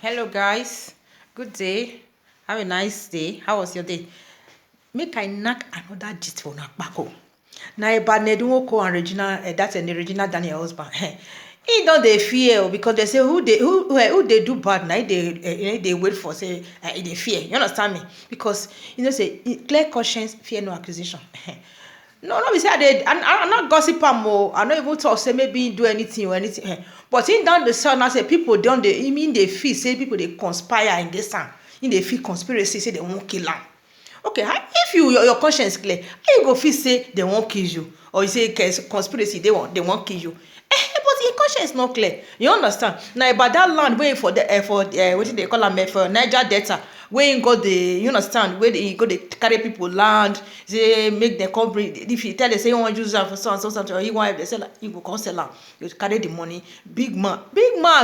Hello guys, good day. Have a nice day. How was your day? Make I knack another gist for Nakpako. Na about Nedunwoko and Regina, that's a Regina Daniel husband. He don't they fear because they say who they do bad now they wait for say they fear. You understand me? Because say clear conscience, fear no accusation. No, be say I'm not gossip more. I not even talk say maybe do anything or anything. But in down the sun, I say people don't they mean they feel say people they conspire against am. In they feel conspiracy say they won't kill am. Okay, if your conscience clear, how you go feel say they won't kill you or you say conspiracy they won't kill you? But your conscience not clear. You understand? Now about that land waiting for the what they call am for Niger Delta, where you go the you understand where you go they carry people land, say make them come bring. If you tell them say you want to use am for so and so something, or you want they say like, you go come sell am, you carry the money. Big man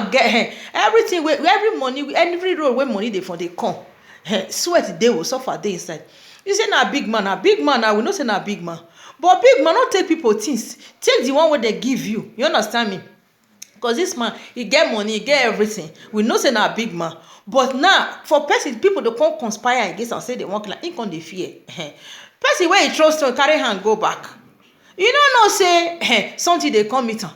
get everything. Every money, every road where money they for they come. Sweat they will suffer they inside. You say na big man, I will not say na big man. But big man not take people things. Take the one where they give you. You understand me? Because this man, he get money, he get everything. We know say na big man. But now, for person, people they come conspire against and say they want like income they fear. Person where he trust to carry hand go back. You don't know say something they come meet am.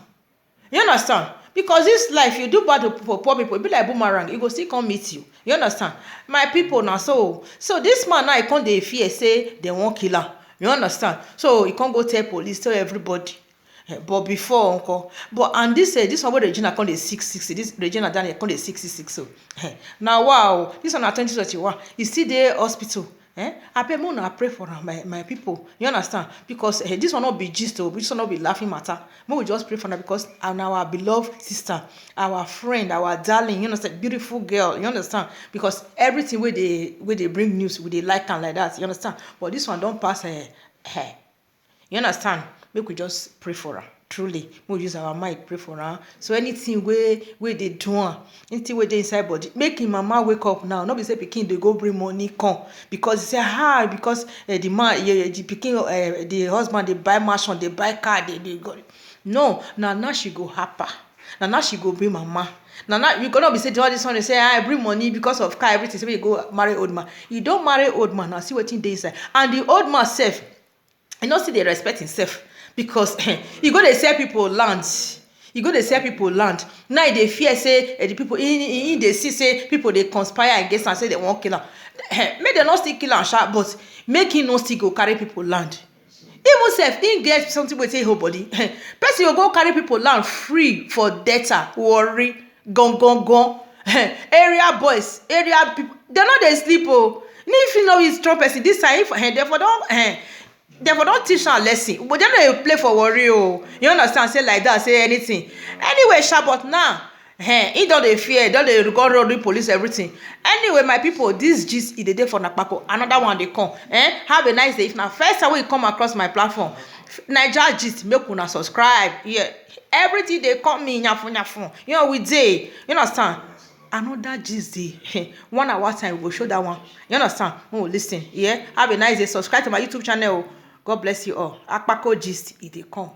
You understand? Because this life, you do bad for poor people, it be like boomerang, it go still come meet you. You understand? My people now, so this man now, he can't dey fear, say they won't kill am. You understand? So he can't go tell police, tell everybody. But before, uncle, and this one where Regina come dey 660, this Regina Daniel come dey 666. So now wow, this one na 2021, he still dey hospital. I pray more I pray for my people. You understand? Because this will not be gist, this will not be laughing matter. More we just pray for her because our beloved sister, our friend, our darling, you understand, beautiful girl. You understand? Because everything where they bring news, we they like and like that. You understand? But this one don't pass you understand? Make we just pray for her. Truly, we use our mind pray for her. So anything where they do, anything where they inside body, make him mama wake up now. Not be say pikin they go bring money come because he say because the man the pikin the husband they buy mansion, they buy car, they go. No, now she go happy. Now she go bring mama. Now you cannot be saying all this one. They say I bring money because of car everything. So you go marry old man. You don't marry old man. Now see what in dey inside. And the old man self, you know see they respect himself. Because you go to sell people land. You go to sell people land. Now they fear say the people in they see say people they conspire against and say they won't kill am. Make them not still kill am sharp, but make him not still go carry people land. Even self he get something with say whole body. Person will go carry people land free for data, worry, gone. Area boys, area people, they know they sleep. Oh, if you know he's strong person, this time therefore don't teach am lesson, but dem no dey play for worry o. You understand? Say like that, say anything. Anyway, but now, he don dey fear, don dey go road police everything. Anyway, my people, this gist e dey dey for Nakpako. Another one dey come. Have a nice day. If na first time wey you come across my platform, Naija gist, make una subscribe. Yeah, everything dey come me nyafu. You know we dey. You understand? Another gist dey 1 hour time we go show that one. You understand? Oh, listen. Yeah, have a nice day. Subscribe to my YouTube channel. God bless you all. Akpako gist, it dey come.